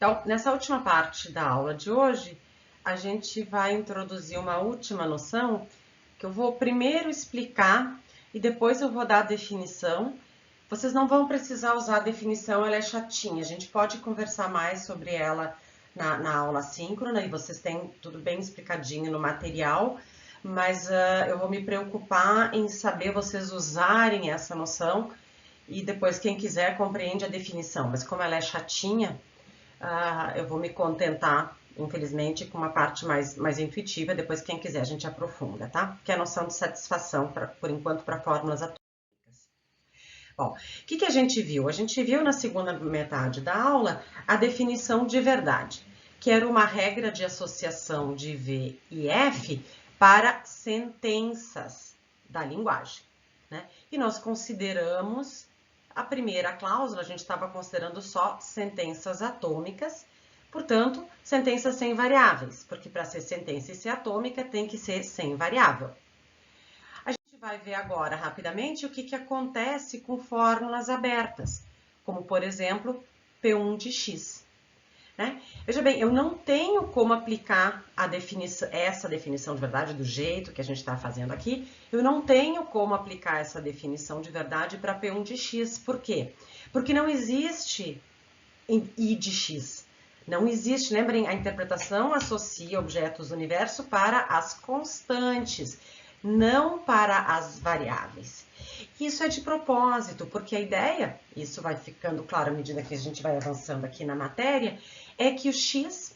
Então, nessa última parte da aula de hoje, a gente vai introduzir uma última noção que eu vou primeiro explicar e depois eu vou dar a definição. Vocês não vão precisar usar a definição, ela é chatinha. A gente pode conversar mais sobre ela na aula síncrona e vocês têm tudo bem explicadinho no material, mas eu vou me preocupar em saber vocês usarem essa noção e depois quem quiser compreende a definição, mas como ela é chatinha, eu vou me contentar, infelizmente, com uma parte mais intuitiva, depois quem quiser a gente aprofunda, tá? Que é a noção de satisfação, por enquanto, para fórmulas atômicas. Bom, o que a gente viu? A gente viu na segunda metade da aula a definição de verdade, que era uma regra de associação de V e F para sentenças da linguagem, né? E nós consideramos a primeira cláusula, a gente estava considerando só sentenças atômicas, portanto, sentenças sem variáveis, porque para ser sentença e ser atômica tem que ser sem variável. A gente vai ver agora rapidamente o que acontece com fórmulas abertas, como por exemplo, P1 de x. Né? Veja bem, eu não tenho como aplicar essa definição de verdade do jeito que a gente está fazendo aqui. Eu não tenho como aplicar essa definição de verdade para P1 de x. Por quê? Porque não existe I de x. Não existe, lembrem, a interpretação associa objetos do universo para as constantes, não para as variáveis. Isso é de propósito, porque a ideia, isso vai ficando claro à medida que a gente vai avançando aqui na matéria, é que o x,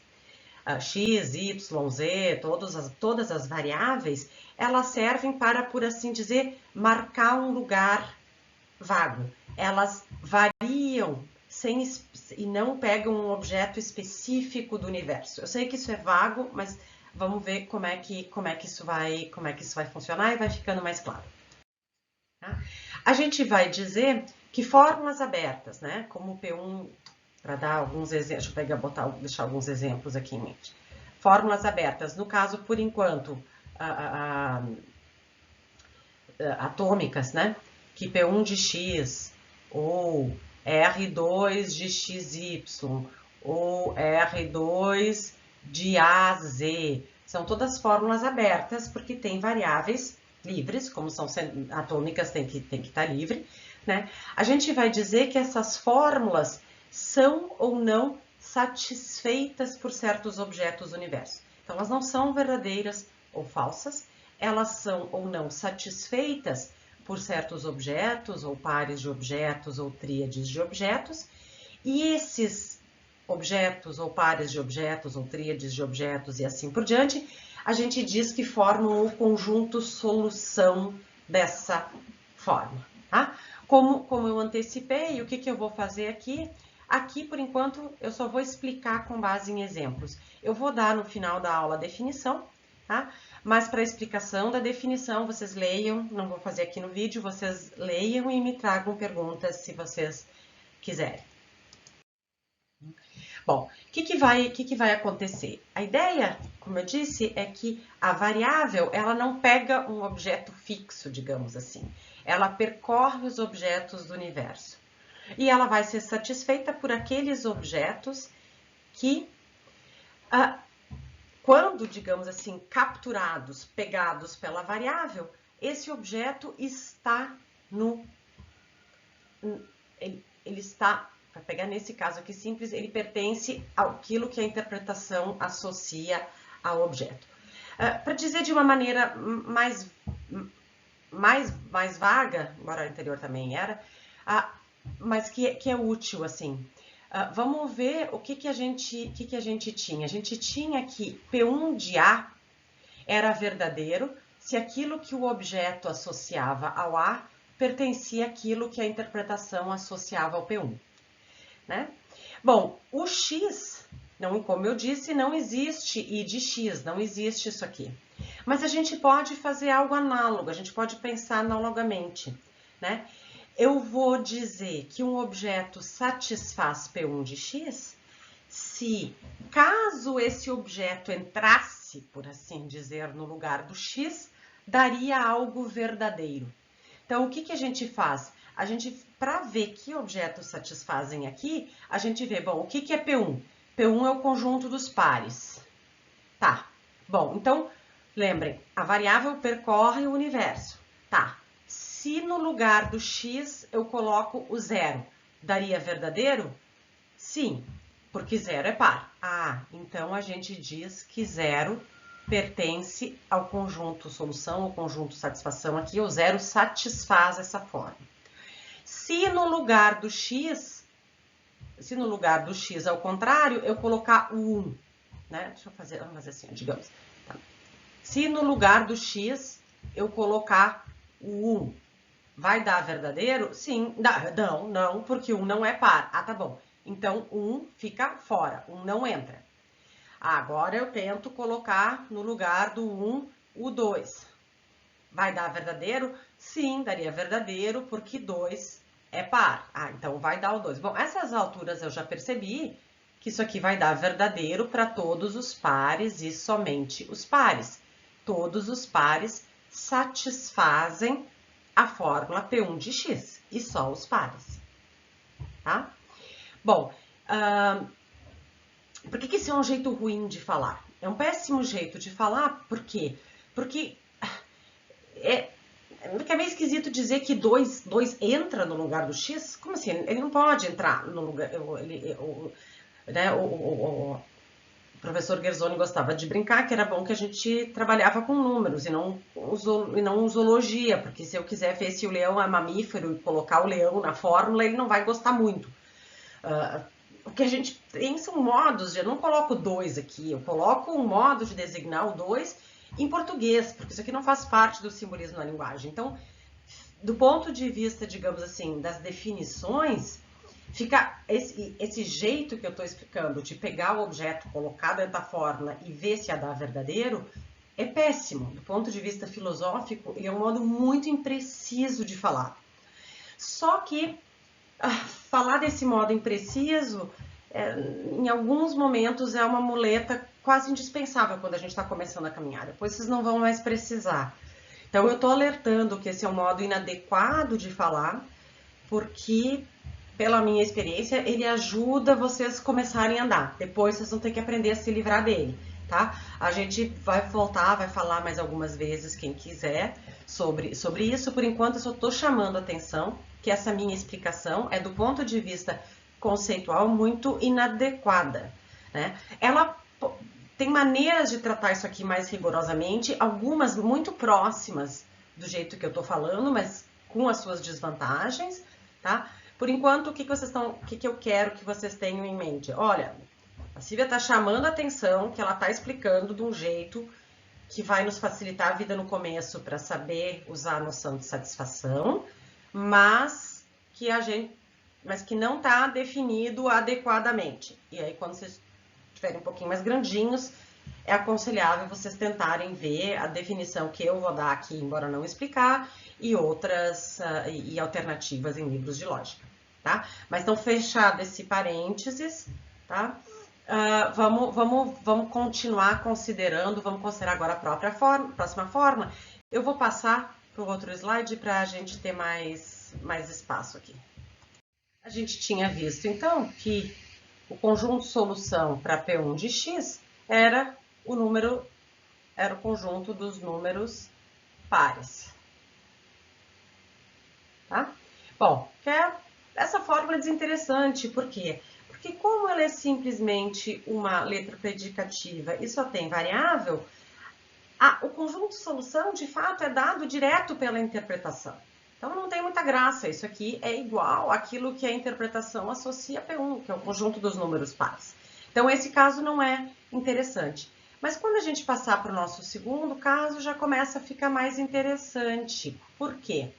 y, z, todas as variáveis, elas servem para, por assim dizer, marcar um lugar vago. Elas variam e não pegam um objeto específico do universo. Eu sei que isso é vago, mas vamos ver como é que isso vai funcionar e vai ficando mais claro. Tá? A gente vai dizer que fórmulas abertas, né, como P1, para dar alguns exemplos, deixa eu deixar alguns exemplos aqui em mente. Fórmulas abertas, no caso, por enquanto, atômicas, né, que P1 de x, ou R2 de xy, ou R2 de AZ, são todas fórmulas abertas, porque tem variáveis livres, como são atômicas, tem que estar livre, né? A gente vai dizer que essas fórmulas são ou não satisfeitas por certos objetos do universo. Então, elas não são verdadeiras ou falsas, elas são ou não satisfeitas por certos objetos, ou pares de objetos, ou tríades de objetos, e esses objetos, ou pares de objetos, ou tríades de objetos, e assim por diante, a gente diz que formam o conjunto solução dessa forma, tá? Como eu antecipei, o que eu vou fazer aqui? Aqui, por enquanto, eu só vou explicar com base em exemplos. Eu vou dar no final da aula a definição, tá? Mas para a explicação da definição, vocês leiam, não vou fazer aqui no vídeo, vocês leiam e me tragam perguntas se vocês quiserem. Bom, o que vai acontecer? A ideia, como eu disse, é que a variável, ela não pega um objeto fixo, digamos assim. Ela percorre os objetos do universo. E ela vai ser satisfeita por aqueles objetos que, quando, digamos assim, capturados, pegados pela variável, esse objeto está ele está, para pegar nesse caso aqui simples, ele pertence àquilo que a interpretação associa ao objeto. Para dizer de uma maneira mais vaga, embora a anterior também era, mas que é útil, assim. Vamos ver o que a gente tinha. A gente tinha que P1 de A era verdadeiro se aquilo que o objeto associava ao A pertencia àquilo que a interpretação associava ao P1. Né? Bom, o x, como eu disse, não existe I de x, não existe isso aqui. Mas a gente pode fazer algo análogo, a gente pode pensar analogamente, né? Eu vou dizer que um objeto satisfaz P1 de x se, caso esse objeto entrasse, por assim dizer, no lugar do x, daria algo verdadeiro. Então, o que a gente faz? A gente, para ver que objetos satisfazem aqui, a gente vê, bom, o que é P1? P1 é o conjunto dos pares. Tá, bom, então, lembrem, a variável percorre o universo. Tá, se no lugar do x eu coloco o zero, daria verdadeiro? Sim, porque zero é par. Ah, então a gente diz que zero pertence ao conjunto solução, ao conjunto satisfação aqui, o zero satisfaz essa forma. Se no lugar do x ao contrário, eu colocar o 1, né? Deixa eu fazer, vamos fazer assim, digamos. Tá. Se no lugar do x eu colocar o 1, vai dar verdadeiro? Sim, não, porque 1 não é par. Ah, tá bom. Então, 1 fica fora, 1 não entra. Agora eu tento colocar no lugar do 1 o 2. Vai dar verdadeiro? Sim, daria verdadeiro, porque 2 é par. Ah, então vai dar o 2. Bom, essas alturas eu já percebi que isso aqui vai dar verdadeiro para todos os pares e somente os pares. Todos os pares satisfazem a fórmula P1 de x e só os pares. Tá? Bom, por que isso é um jeito ruim de falar? É um péssimo jeito de falar, por quê? Porque é meio esquisito dizer que 2 entra no lugar do x. Como assim? Ele não pode entrar no lugar... O professor Gersoni gostava de brincar que era bom que a gente trabalhava com números e não zoologia, porque se eu quiser ver se o leão é mamífero e colocar o leão na fórmula, ele não vai gostar muito. O que a gente tem são modos, eu não coloco 2 aqui, eu coloco um modo de designar o 2 em português, porque isso aqui não faz parte do simbolismo na linguagem. Então, do ponto de vista, digamos assim, das definições, fica esse jeito que eu estou explicando de pegar o objeto, colocar dentro da fórmula e ver se a dá verdadeiro, é péssimo. Do ponto de vista filosófico, ele é um modo muito impreciso de falar. Só que falar desse modo impreciso, em alguns momentos, é uma muleta quase indispensável quando a gente está começando a caminhar. Depois vocês não vão mais precisar. Então, eu estou alertando que esse é um modo inadequado de falar, porque, pela minha experiência, ele ajuda vocês começarem a andar. Depois vocês vão ter que aprender a se livrar dele, tá? A gente vai voltar, vai falar mais algumas vezes, quem quiser, sobre isso. Por enquanto, eu só estou chamando a atenção que essa minha explicação é, do ponto de vista conceitual, muito inadequada, né? Ela tem maneiras de tratar isso aqui mais rigorosamente, algumas muito próximas do jeito que eu estou falando, mas com as suas desvantagens, tá? Por enquanto, o que eu quero que vocês tenham em mente? Olha, a Silvia está chamando a atenção que ela está explicando de um jeito que vai nos facilitar a vida no começo para saber usar a noção de satisfação, mas que não está definido adequadamente. E aí, quando vocês estiverem um pouquinho mais grandinhos, é aconselhável vocês tentarem ver a definição que eu vou dar aqui, embora não explicar, e outras e alternativas em livros de lógica, tá? Mas então, fechado esse parênteses, tá? Vamos continuar considerando, vamos considerar agora a próxima fórmula. Eu vou passar para o outro slide para a gente ter mais espaço aqui. A gente tinha visto, então, que o conjunto solução para P1 de x era o conjunto dos números pares. Tá? Bom, essa fórmula é desinteressante, por quê? Porque como ela é simplesmente uma letra predicativa e só tem variável, o conjunto de solução, de fato, é dado direto pela interpretação. Então, não tem muita graça. Isso aqui é igual àquilo que a interpretação associa a P1, que é o conjunto dos números pares. Então, esse caso não é interessante. Mas quando a gente passar para o nosso segundo caso, já começa a ficar mais interessante. Por quê?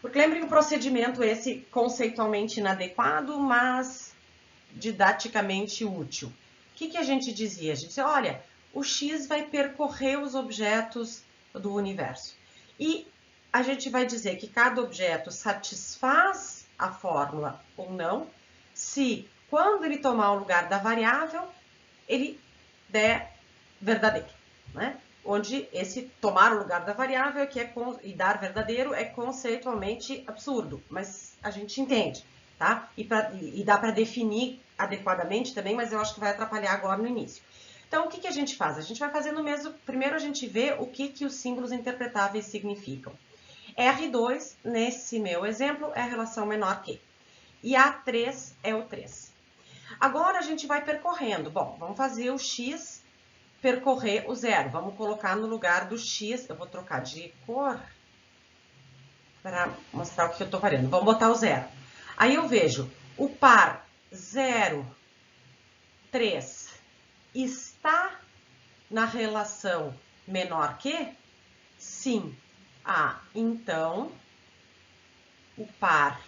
Porque lembrem o procedimento esse conceitualmente inadequado, mas didaticamente útil. O que a gente dizia? A gente dizia, olha, o x vai percorrer os objetos do universo. E a gente vai dizer que cada objeto satisfaz a fórmula ou não, se quando ele tomar o lugar da variável, ele der verdadeiro, né? Onde esse tomar o lugar da variável e dar verdadeiro é conceitualmente absurdo, mas a gente entende, tá? E dá para definir adequadamente também, mas eu acho que vai atrapalhar agora no início. Então, o que a gente faz? A gente vai fazendo mesmo, primeiro a gente vê o que os símbolos interpretáveis significam. R2, nesse meu exemplo, é a relação menor que. E A3 é o 3. Agora a gente vai percorrendo. Bom, vamos fazer o X percorrer o 0. Vamos colocar no lugar do X, eu vou trocar de cor para mostrar o que eu estou variando. Vamos botar o 0. Aí eu vejo o par 0, 3 está na relação menor que? Sim. Ah, então, o par,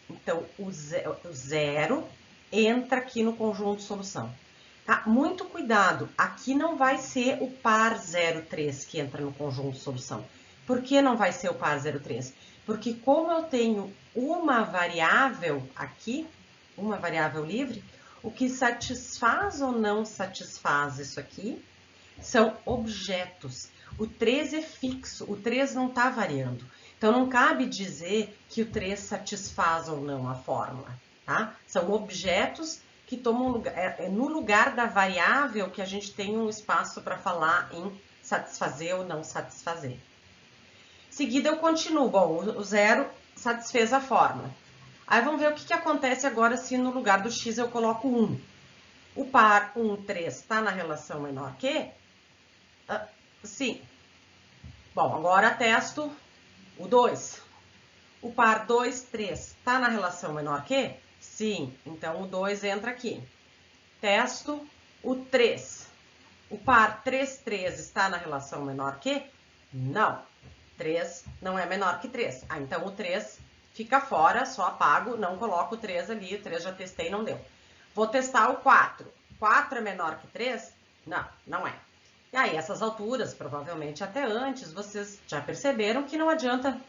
então o 0 entra aqui no conjunto de solução. Tá? Muito cuidado, aqui não vai ser o par 0,3 que entra no conjunto de solução. Por que não vai ser o par 0,3? Porque como eu tenho uma variável aqui, uma variável livre, o que satisfaz ou não satisfaz isso aqui são objetos. O 3 é fixo, o 3 não está variando. Então, não cabe dizer que o 3 satisfaz ou não a fórmula, tá? São objetos que tomam lugar, no lugar da variável que a gente tem um espaço para falar em satisfazer ou não satisfazer. Em seguida, eu continuo. Bom, o 0 satisfez a fórmula. Aí, vamos ver o que acontece agora se no lugar do x eu coloco 1. O par 1, 3 está na relação menor que? Sim. Bom, agora testo o 2. O par 2, 3 está na relação menor que? Sim. Então, o 2 entra aqui. Testo o 3. O par 3, 3 está na relação menor que? Não. 3 não é menor que 3. Ah, então o 3 fica fora, só apago, não coloco o 3 ali. O 3 já testei, não deu. Vou testar o 4. 4 é menor que 3? Não, não é. E aí, essas alturas, provavelmente até antes, vocês já perceberam que não adianta.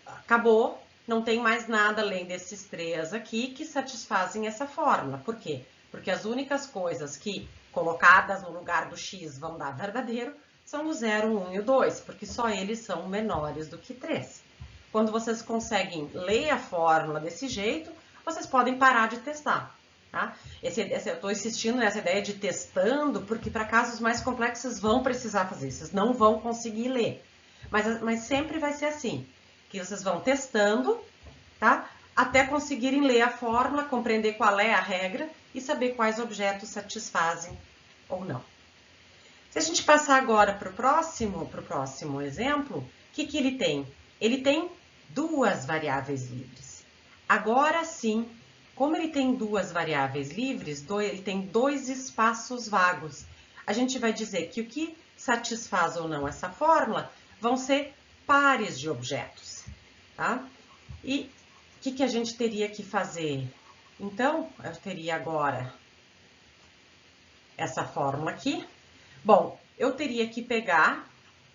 Acabou, não tem mais nada além desses 3 aqui que satisfazem essa fórmula. Por quê? Porque as únicas coisas que, colocadas no lugar do x, vão dar verdadeiro, são o 0, 1 e o 2, porque só eles são menores do que 3. Quando vocês conseguem ler a fórmula desse jeito, vocês podem parar de testar. Tá? Eu estou insistindo nessa ideia de testando, porque para casos mais complexos vocês vão precisar fazer isso, vocês não vão conseguir ler. Mas sempre vai ser assim, que vocês vão testando, tá? Até conseguirem ler a fórmula, compreender qual é a regra e saber quais objetos satisfazem ou não. Se a gente passar agora para o próximo exemplo, o que ele tem? Ele tem duas variáveis livres. Agora sim, como ele tem duas variáveis livres, ele tem dois espaços vagos. A gente vai dizer que o que satisfaz ou não essa fórmula vão ser pares de objetos, tá? E o que a gente teria que fazer? Então, eu teria agora essa fórmula aqui. Bom, eu teria que pegar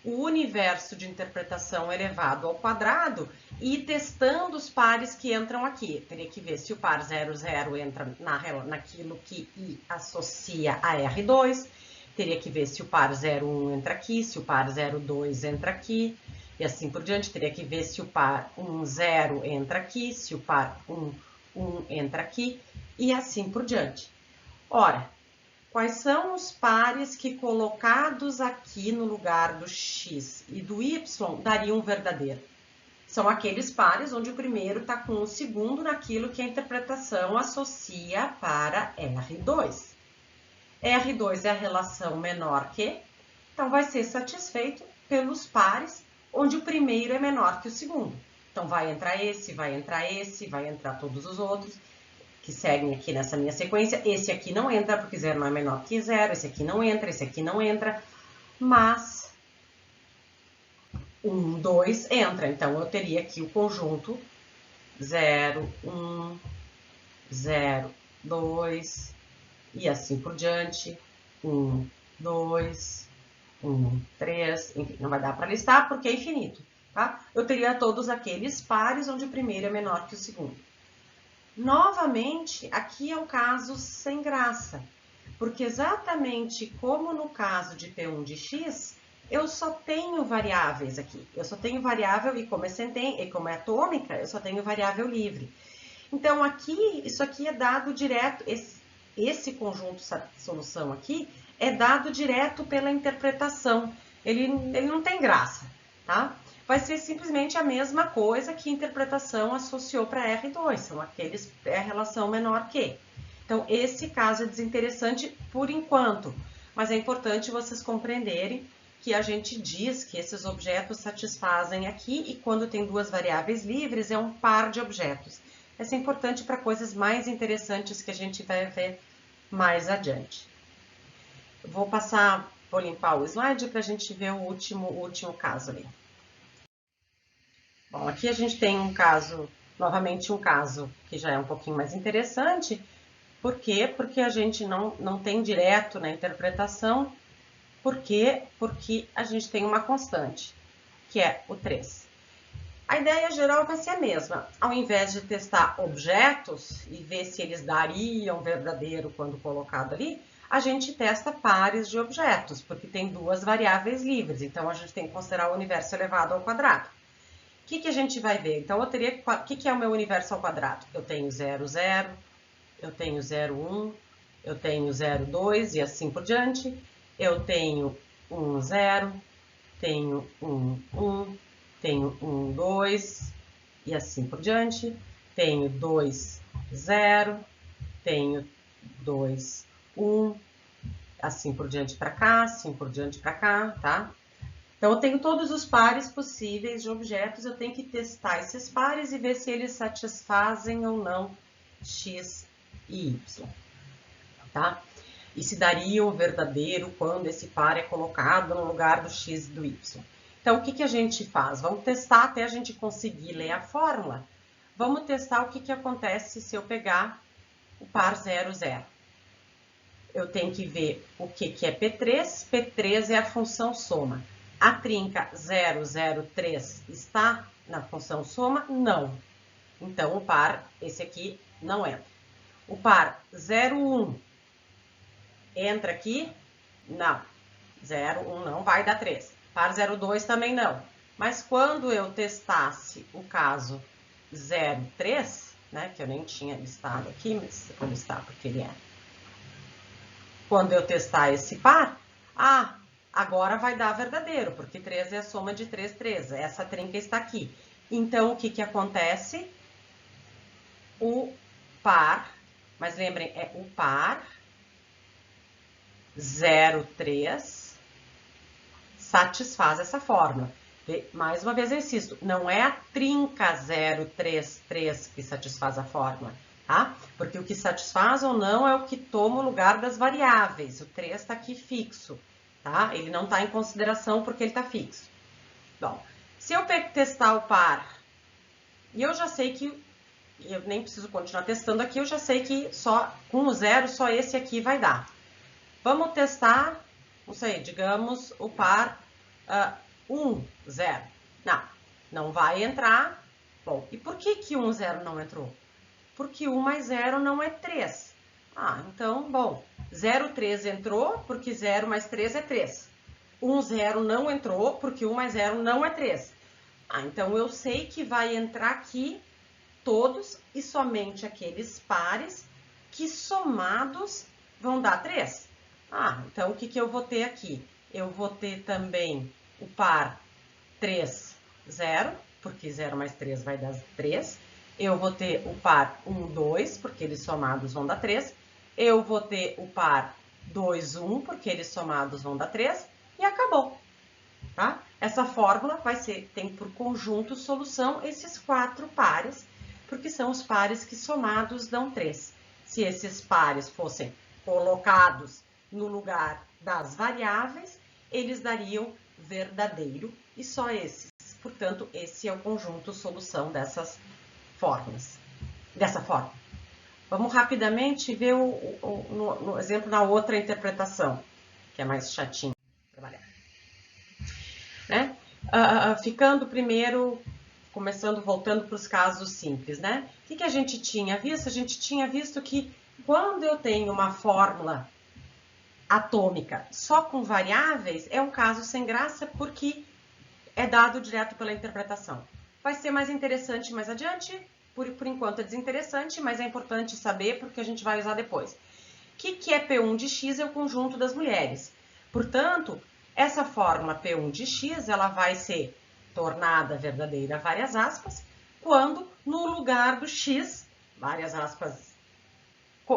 o universo de interpretação elevado ao quadrado e ir testando os pares que entram aqui. Teria que ver se o par 0, 0 entra naquilo que I associa a R2. Teria que ver se o par 0, 1 entra aqui, se o par 0, 2 entra aqui, e assim por diante. Teria que ver se o par 1, 0 entra aqui, se o par 1, 1 entra aqui, e assim por diante. Ora, quais são os pares que colocados aqui no lugar do x e do y dariam verdadeiro? São aqueles pares onde o primeiro está com o segundo naquilo que a interpretação associa para R2. R2 é a relação menor que, então vai ser satisfeito pelos pares onde o primeiro é menor que o segundo. Então vai entrar esse, vai entrar esse, vai entrar todos os outros que seguem aqui nessa minha sequência. Esse aqui não entra, porque 0 não é menor que 0. Esse aqui não entra, esse aqui não entra. Mas 1, 2 entra. Então, eu teria aqui o conjunto 0, 1, 0, 2 e assim por diante. 1, 2, 1, 3. Enfim, não vai dar para listar porque é infinito, tá? Eu teria todos aqueles pares onde o primeiro é menor que o segundo. Novamente, aqui é um caso sem graça, porque exatamente como no caso de P1 de x, eu só tenho variáveis aqui. Eu só tenho variável, e como é atômica, eu só tenho variável livre. Então, aqui, isso aqui é dado direto, esse conjunto solução aqui é dado direto pela interpretação. Ele não tem graça, tá? Vai ser simplesmente a mesma coisa que a interpretação associou para R2, são aqueles relação menor que. Então, esse caso é desinteressante por enquanto, mas é importante vocês compreenderem que a gente diz que esses objetos satisfazem aqui e quando tem duas variáveis livres é um par de objetos. Isso é importante para coisas mais interessantes que a gente vai ver mais adiante. Eu vou limpar o slide para a gente ver o último caso ali. Bom, aqui a gente tem um caso, novamente um caso que já é um pouquinho mais interessante. Por quê? Porque a gente não tem direto na interpretação. Por quê? Porque a gente tem uma constante, que é o 3. A ideia geral vai ser a mesma. Ao invés de testar objetos e ver se eles dariam verdadeiro quando colocado ali, a gente testa pares de objetos, porque tem duas variáveis livres. Então, a gente tem que considerar o universo elevado ao quadrado. O que a gente vai ver? Então, o que é o meu universo ao quadrado? Eu tenho 0, 0, eu tenho 0, 1, eu tenho 0, 2 e assim por diante. Eu tenho 1, 0, tenho 1, 1, tenho 1, 2 e assim por diante. Tenho 2, 0, tenho 2, 1, assim por diante para cá, assim por diante para cá, tá? Então, eu tenho todos os pares possíveis de objetos, eu tenho que testar esses pares e ver se eles satisfazem ou não x e y, tá? E se daria um verdadeiro quando esse par é colocado no lugar do x e do y. Então, o que a gente faz? Vamos testar até a gente conseguir ler a fórmula. Vamos testar o que acontece se eu pegar o par 0, 0. Eu tenho que ver o que é P3. P3 é a função soma. A trinca 0, 0, 3 está na função soma? Não. Então, o par, esse aqui, não entra. O par 0, 1 entra aqui? Não. 0, 1 não vai dar 3. Par 0, 2 também não. Mas quando eu testasse o caso 0, 3, né, que eu nem tinha listado aqui, mas eu vou listar porque ele é. Quando eu testar esse par, agora vai dar verdadeiro, porque 3 é a soma de 3, 3. Essa trinca está aqui. Então, o que acontece? O par, mas lembrem, é o par 0, 3 satisfaz essa fórmula. Mais uma vez eu insisto, não é a trinca 0, 3, 3 que satisfaz a fórmula, tá? Porque o que satisfaz ou não é o que toma o lugar das variáveis. O 3 está aqui fixo, tá? Ele não está em consideração porque ele está fixo. Bom, se eu testar o par, e eu já sei que, eu nem preciso continuar testando aqui, eu já sei que só com o 0, só esse aqui vai dar. Vamos testar, não sei, digamos, o par 1, 0. Não vai entrar. Bom, e por que 1, 0 não entrou? Porque 1 mais 0 não é 3. Então, bom, 0, 3 entrou, porque 0 mais 3 é 3. 1, 0 não entrou, porque 1 mais 0 não é 3. Então eu sei que vai entrar aqui todos e somente aqueles pares que somados vão dar 3. Então o que eu vou ter aqui? Eu vou ter também o par 3, 0, porque 0 mais 3 vai dar 3. Eu vou ter o par 1, 2, porque eles somados vão dar 3. Eu vou ter o par 2, 1, porque eles somados vão dar 3. E acabou, tá? Essa fórmula tem por conjunto solução esses 4 pares, porque são os pares que somados dão 3. Se esses pares fossem colocados no lugar das variáveis, eles dariam verdadeiro e só esses. Portanto, esse é o conjunto solução dessas fórmulas, dessa fórmula. Vamos rapidamente ver no exemplo na outra interpretação, que é mais chatinho de trabalhar. Né? Ficando primeiro, voltando para os casos simples, né? O que a gente tinha visto? A gente tinha visto que quando eu tenho uma fórmula atômica só com variáveis, é um caso sem graça porque é dado direto pela interpretação. Vai ser mais interessante mais adiante por enquanto é desinteressante, mas é importante saber porque a gente vai usar depois. O que é P1 de x? É o conjunto das mulheres. Portanto, essa fórmula P1 de x, ela vai ser tornada verdadeira, várias aspas, quando no lugar do x, várias aspas,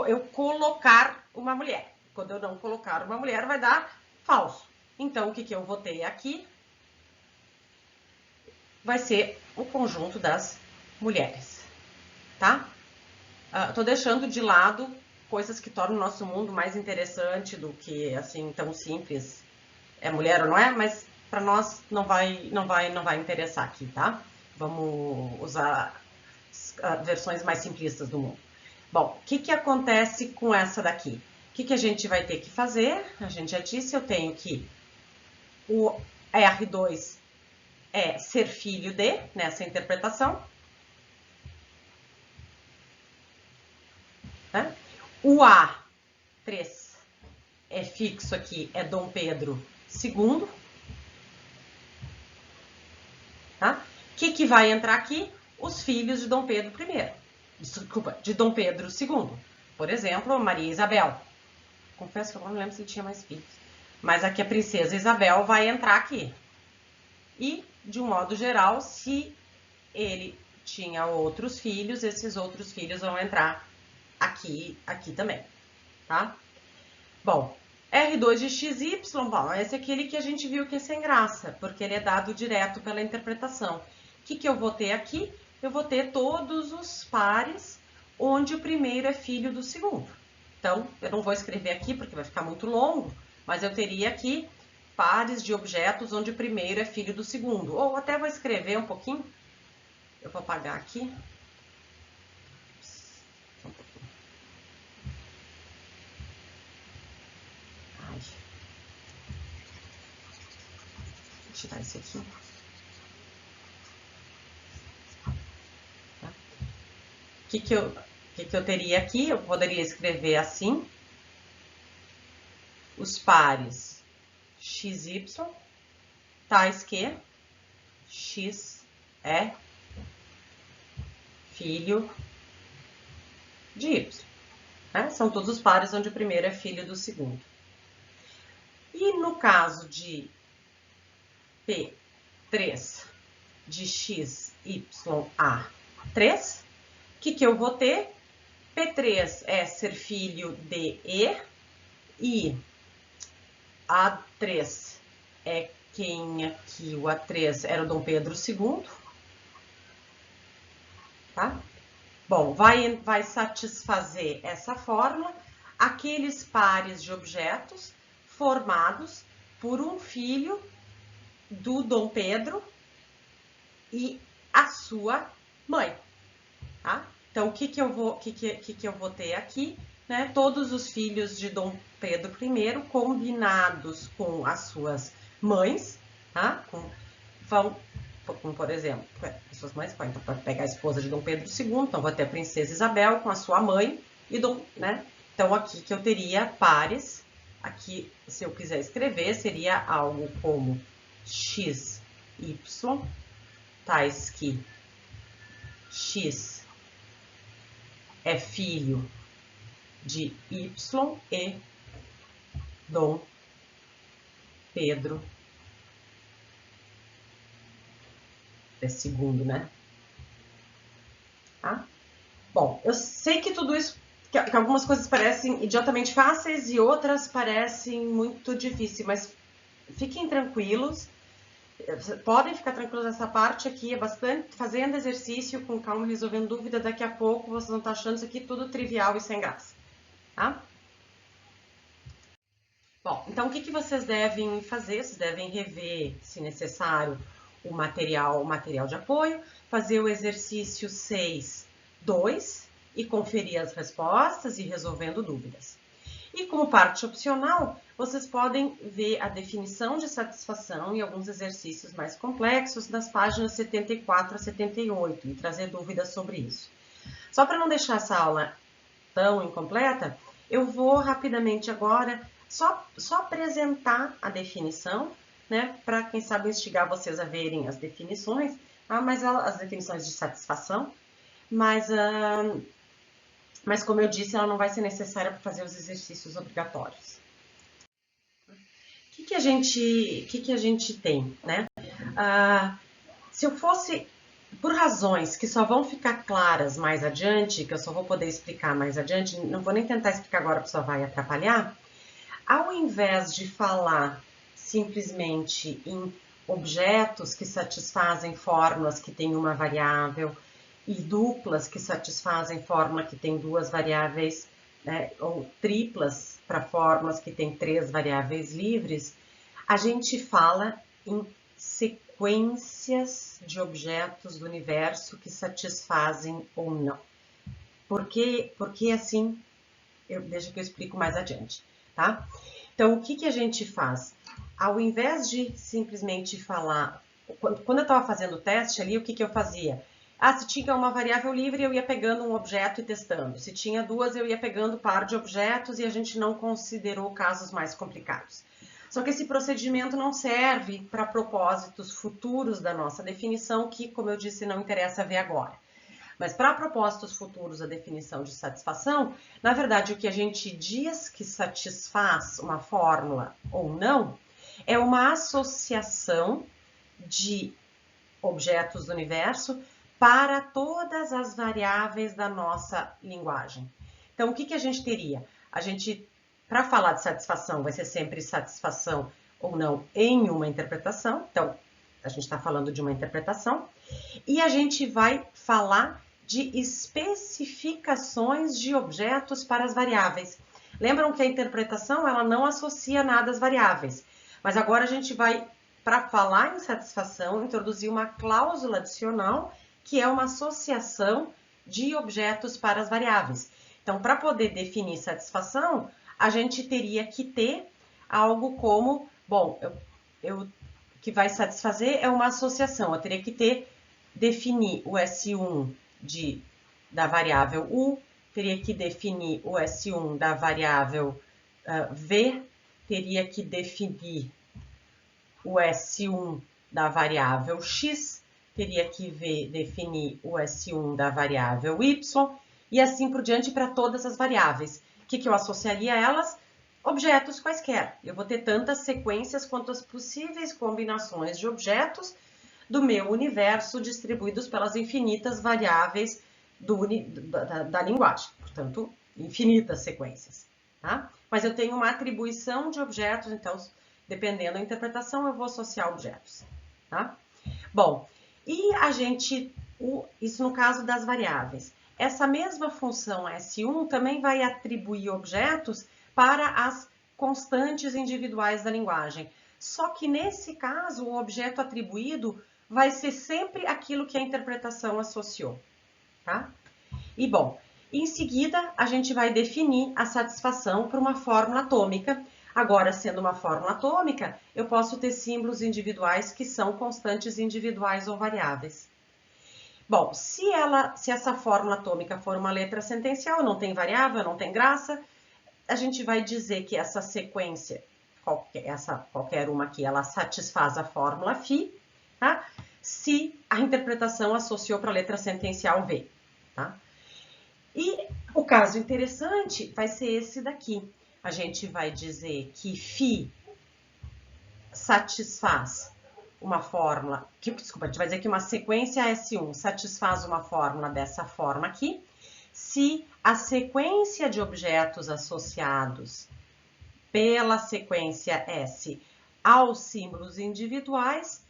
eu colocar uma mulher. Quando eu não colocar uma mulher, vai dar falso. Então, o que eu vou ter aqui vai ser o conjunto das mulheres, tá? Tô deixando de lado coisas que tornam o nosso mundo mais interessante do que, assim, tão simples. É mulher ou não é? Mas para nós não vai interessar aqui, tá? Vamos usar versões mais simplistas do mundo. Bom, o que acontece com essa daqui? O que a gente vai ter que fazer? A gente já disse, eu tenho que o R2 é ser filho de, nessa interpretação. Né? O A3 é fixo aqui, é Dom Pedro II. Tá? O que vai entrar aqui? Os filhos de Dom Pedro I. Desculpa, de Dom Pedro II. Por exemplo, Maria Isabel. Confesso que eu não lembro se ele tinha mais filhos. Mas aqui a princesa Isabel vai entrar aqui. E, de um modo geral, se ele tinha outros filhos, esses outros filhos vão entrar aqui também, tá? Bom, R2 de XY, bom, esse é aquele que a gente viu que é sem graça, porque ele é dado direto pela interpretação. O que eu vou ter aqui? Eu vou ter todos os pares onde o primeiro é filho do segundo. Então, eu não vou escrever aqui porque vai ficar muito longo, mas eu teria aqui pares de objetos onde o primeiro é filho do segundo. Ou até vou escrever um pouquinho. Eu vou apagar aqui. Só um pouquinho. Ai. Vou tirar esse aqui. Tá? O que eu teria aqui? Eu poderia escrever assim. Os pares XY, tais que X é filho de Y. Né? São todos os pares onde o primeiro é filho do segundo. E no caso de P3 de X, Y, A3, o que eu vou ter? P3 é ser filho de E A3 é quem aqui? O A3 era o Dom Pedro II. Tá? Bom, vai satisfazer essa fórmula aqueles pares de objetos formados por um filho do Dom Pedro e a sua mãe. Tá? Então, o que eu vou ter aqui? Né? Todos os filhos de Dom Pedro I combinados com as suas mães, tá? Como por exemplo, as suas mães podem pegar a esposa de Dom Pedro II, então vou ter a princesa Isabel com a sua mãe e né? Então aqui que eu teria pares, aqui se eu quiser escrever seria algo como x, y, tais que x é filho de Y e Dom Pedro II, né? Tá? Bom, eu sei que tudo isso, que algumas coisas parecem idiotamente fáceis e outras parecem muito difíceis, mas fiquem tranquilos, podem ficar tranquilos nessa parte aqui, é bastante, fazendo exercício com calma, resolvendo dúvida, daqui a pouco vocês vão estar achando isso aqui tudo trivial e sem graça. Tá? Bom, então o que vocês devem fazer? Vocês devem rever, se necessário, o material de apoio, fazer o exercício 6.2 e conferir as respostas e resolvendo dúvidas. E como parte opcional, vocês podem ver a definição de satisfação e alguns exercícios mais complexos nas páginas 74 a 78 e trazer dúvidas sobre isso. Só para não deixar essa aula tão incompleta, eu vou rapidamente agora só apresentar a definição, né, para quem sabe instigar vocês a verem as definições, tá? Mas as definições de satisfação. mas como eu disse, ela não vai ser necessária para fazer os exercícios obrigatórios. O que a gente tem, né? Se eu fosse, por razões que só vão ficar claras mais adiante, que eu só vou poder explicar mais adiante, não vou nem tentar explicar agora porque só vai atrapalhar, ao invés de falar simplesmente em objetos que satisfazem fórmulas que têm uma variável e duplas que satisfazem fórmula que tem duas variáveis, né, ou triplas para fórmulas que têm três variáveis livres, a gente fala em sequências de objetos do universo que satisfazem ou não. Porque assim, deixa que eu explico mais adiante, tá? Então, o que a gente faz? Ao invés de simplesmente falar... Quando eu estava fazendo o teste ali, o que eu fazia? Se tinha uma variável livre, eu ia pegando um objeto e testando. Se tinha duas, eu ia pegando par de objetos e a gente não considerou casos mais complicados. Só que esse procedimento não serve para propósitos futuros da nossa definição, que, como eu disse, não interessa ver agora. Mas para propósitos futuros, a definição de satisfação, na verdade, o que a gente diz que satisfaz uma fórmula ou não é uma associação de objetos do universo para todas as variáveis da nossa linguagem. Então, o que a gente teria? Para falar de satisfação, vai ser sempre satisfação ou não em uma interpretação. Então, a gente está falando de uma interpretação. E a gente vai falar de especificações de objetos para as variáveis. Lembram que a interpretação ela não associa nada às variáveis. Mas agora a gente vai, para falar em satisfação, introduzir uma cláusula adicional, que é uma associação de objetos para as variáveis. Então, para poder definir satisfação, a gente teria que ter algo como, bom, que vai satisfazer é uma associação. Eu teria que definir o S1 da variável U, teria que definir o S1 da variável V, teria que definir o S1 da variável X, teria que definir o S1 da variável Y, e assim por diante para todas as variáveis. O que eu associaria a elas? Objetos quaisquer. Eu vou ter tantas sequências quanto as possíveis combinações de objetos do meu universo distribuídos pelas infinitas variáveis da linguagem. Portanto, infinitas sequências. Tá? Mas eu tenho uma atribuição de objetos, então, dependendo da interpretação, eu vou associar objetos. Tá? Bom, e isso no caso das variáveis. Essa mesma função S1 também vai atribuir objetos para as constantes individuais da linguagem. Só que nesse caso, o objeto atribuído vai ser sempre aquilo que a interpretação associou, tá? E bom, em seguida a gente vai definir a satisfação para uma fórmula atômica. Agora, sendo uma fórmula atômica, eu posso ter símbolos individuais que são constantes individuais ou variáveis. Bom, se essa fórmula atômica for uma letra sentencial, não tem variável, não tem graça, a gente vai dizer que essa sequência, qualquer uma aqui, ela satisfaz a fórmula φ, tá? Se a interpretação associou para a letra sentencial V, tá? E o caso interessante vai ser esse daqui. A gente vai dizer que φ satisfaz uma fórmula, desculpa, a gente vai dizer que uma sequência S1 satisfaz uma fórmula dessa forma aqui, se a sequência de objetos associados pela sequência S aos símbolos individuais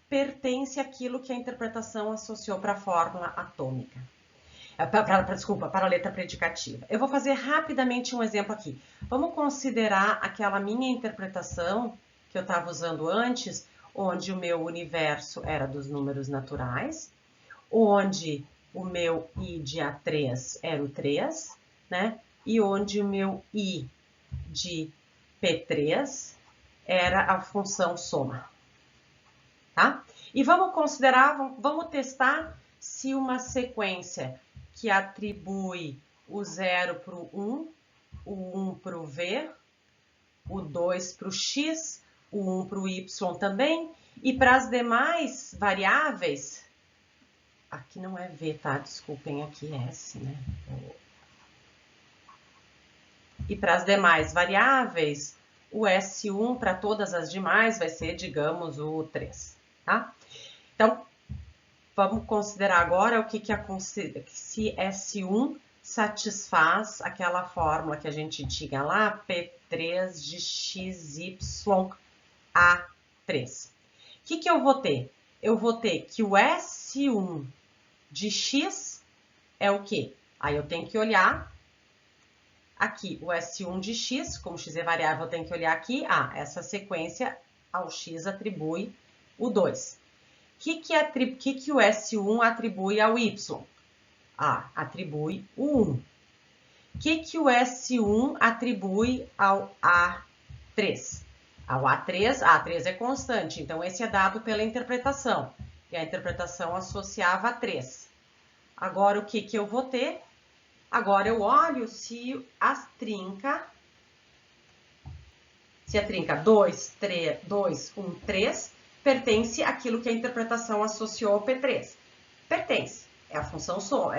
pertence àquilo que a interpretação associou para a fórmula atômica. Desculpa, para a letra predicativa. Eu vou fazer rapidamente um exemplo aqui. Vamos considerar aquela minha interpretação que eu estava usando antes, onde o meu universo era dos números naturais, onde o meu I de A3 era o 3, né? E onde o meu I de P3 era a função soma, tá? E vamos testar se uma sequência que atribui o 0 para o 1, o 1 para o V, o 2 para o X, o 1 para o Y também, e para as demais variáveis, aqui não é V, tá? Desculpem, aqui é S, né? E para as demais variáveis, o S1 para todas as demais vai ser, digamos, o 3, tá? Então, vamos considerar agora o que se S1 satisfaz aquela fórmula que a gente tinha lá, P3 de XY A3. O que eu vou ter? Eu vou ter que o S1 de X é o quê? Aí eu tenho que olhar aqui, o S1 de X, como X é variável, eu tenho que olhar aqui, essa sequência ao X atribui o 2. O que o S1 atribui ao Y? Atribui o 1. O que o S1 atribui ao A3? Ao A3, A3 é constante, então esse é dado pela interpretação. E a interpretação associava a 3. Agora, o que eu vou ter? Agora, eu olho se a trinca 2, 1, 3, pertence àquilo que a interpretação associou ao P3. Pertence. É a função soma.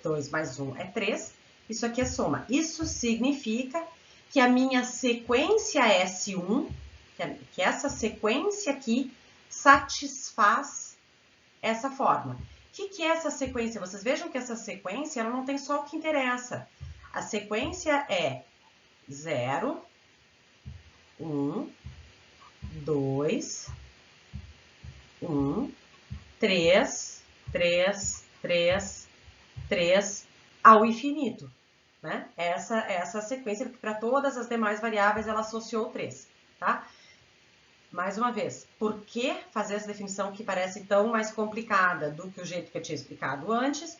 2 mais 1 é 3. Isso aqui é soma. Isso significa que a minha sequência S1, que essa sequência aqui, satisfaz essa forma. O que é essa sequência? Vocês vejam que essa sequência ela não tem só o que interessa. A sequência é 0, 1, 2, 1, 3, 3, 3, 3, ao infinito. Né? Essa sequência, porque para todas as demais variáveis ela associou 3. Tá? Mais uma vez, por que fazer essa definição que parece tão mais complicada do que o jeito que eu tinha explicado antes?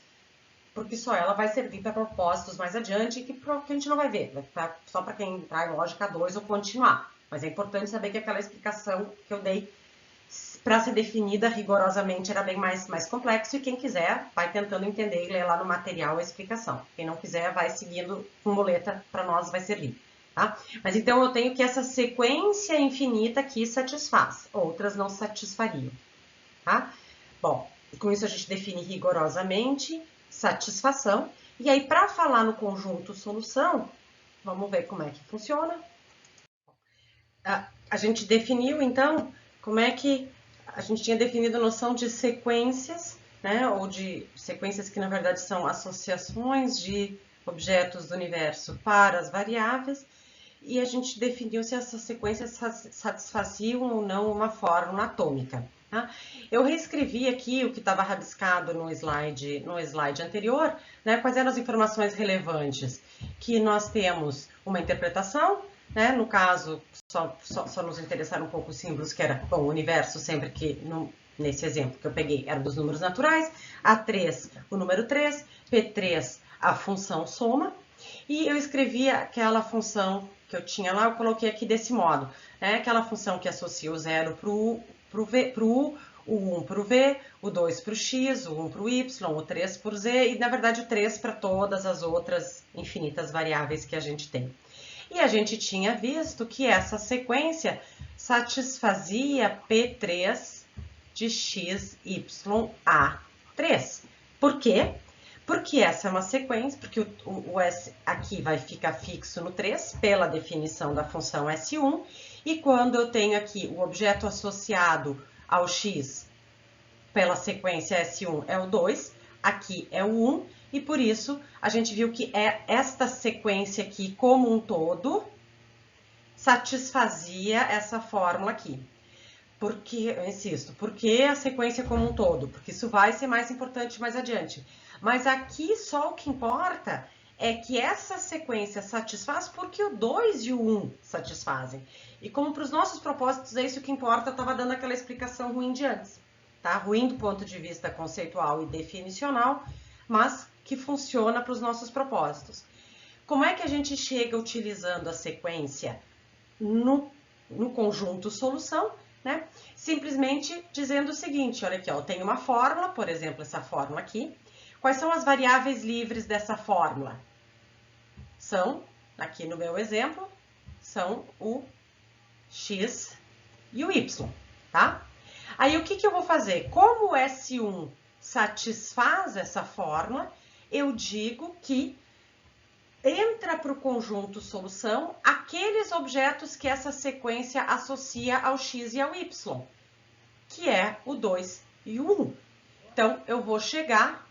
Porque só ela vai servir para propósitos mais adiante que a gente não vai ver. Vai ficar só para quem entrar em lógica 2 ou continuar. Mas é importante saber que aquela explicação que eu dei para ser definida rigorosamente era bem mais complexo. E quem quiser vai tentando entender e ler lá no material a explicação. Quem não quiser vai seguindo com boleta, para nós vai servir. Tá? Mas então eu tenho que essa sequência infinita aqui satisfaz, outras não satisfariam. Tá? Bom, com isso a gente define rigorosamente satisfação. E aí, para falar no conjunto solução, vamos ver como é que funciona. A gente definiu, então, como é que a gente tinha definido a noção de sequências, né? Ou de sequências que, na verdade, são associações de objetos do universo para as variáveis. E a gente definiu se essas sequências satisfaziam ou não uma fórmula atômica. Tá? Eu reescrevi aqui o que estava rabiscado no slide anterior, né? Quais eram as informações relevantes? Que nós temos uma interpretação, né? No caso, só nos interessaram um pouco os símbolos, que era, bom, o universo sempre que, nesse exemplo que eu peguei, era dos números naturais, A3, o número 3, P3, a função soma, e eu escrevi aquela função que eu tinha lá, eu coloquei aqui desse modo, né? Aquela função que associa o 0 para o U, o 1 para o V, o 2 para o X, o 1 para o Y, o 3 para o Z, e na verdade o 3 para todas as outras infinitas variáveis que a gente tem. E a gente tinha visto que essa sequência satisfazia P3 de x, y, A3. Por quê? Porque essa é uma sequência, porque o S aqui vai ficar fixo no 3, pela definição da função S1, e quando eu tenho aqui o objeto associado ao x pela sequência S1 é o 2, aqui é o 1, e por isso a gente viu que esta sequência aqui como um todo satisfazia essa fórmula aqui. Porque, eu insisto, por que a sequência como um todo? Porque isso vai ser mais importante mais adiante. Mas aqui só o que importa é que essa sequência satisfaz porque o 2 e o 1 satisfazem. E como para os nossos propósitos é isso que importa, eu estava dando aquela explicação ruim de antes. Tá? Ruim do ponto de vista conceitual e definicional, mas que funciona para os nossos propósitos. Como é que a gente chega utilizando a sequência no conjunto solução? Né? Simplesmente dizendo o seguinte, olha aqui, ó, eu tenho uma fórmula, por exemplo, essa fórmula aqui. Quais são as variáveis livres dessa fórmula? São, aqui no meu exemplo, são o x e o y, tá? Aí, o que eu vou fazer? Como o S1 satisfaz essa fórmula, eu digo que entra para o conjunto solução aqueles objetos que essa sequência associa ao x e ao y, que é o 2 e o 1. Então, eu vou chegar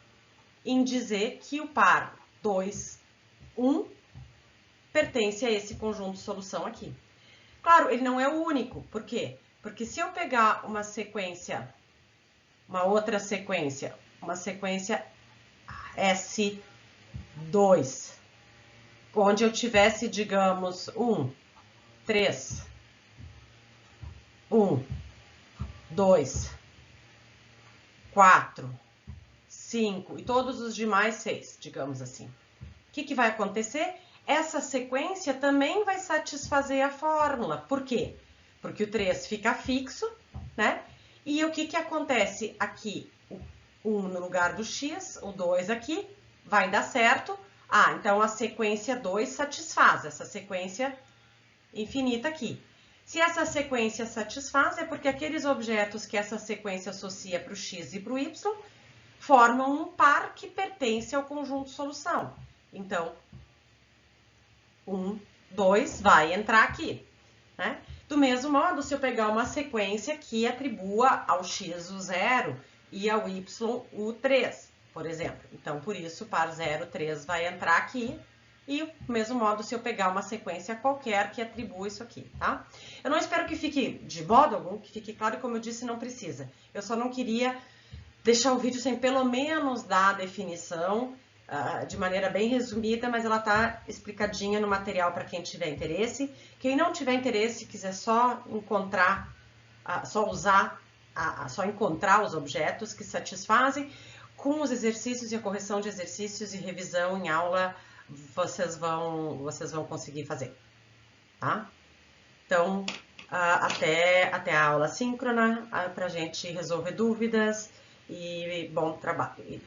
em dizer que o par 2, 1 pertence a esse conjunto solução aqui. Claro, ele não é o único. Por quê? Porque se eu pegar uma sequência, uma outra sequência, uma sequência S2, onde eu tivesse, digamos, 1, 3, 1, 2, 4, 5 e todos os demais 6, digamos assim. O que vai acontecer? Essa sequência também vai satisfazer a fórmula. Por quê? Porque o 3 fica fixo, né? E o que acontece aqui? O 1 no lugar do x, o 2 aqui, vai dar certo. Ah, então a sequência 2 satisfaz essa sequência infinita aqui. Se essa sequência satisfaz, é porque aqueles objetos que essa sequência associa para o x e para o y formam um par que pertence ao conjunto solução. Então, 1, 2 vai entrar aqui, né? Do mesmo modo, se eu pegar uma sequência que atribua ao x o 0 e ao y o 3, por exemplo. Então, por isso, o par 0, 3 vai entrar aqui. E do mesmo modo, se eu pegar uma sequência qualquer que atribua isso aqui, tá? Eu não espero que fique de modo algum, que fique claro, como eu disse, não precisa. Eu só não queria deixar o vídeo sem pelo menos dar a definição, de maneira bem resumida, mas ela tá explicadinha no material para quem tiver interesse. Quem não tiver interesse, quiser só encontrar, só encontrar os objetos que satisfazem, com os exercícios e a correção de exercícios e revisão em aula, vocês vão conseguir fazer, tá? Então, até a aula síncrona, para a gente resolver dúvidas e bom trabalho.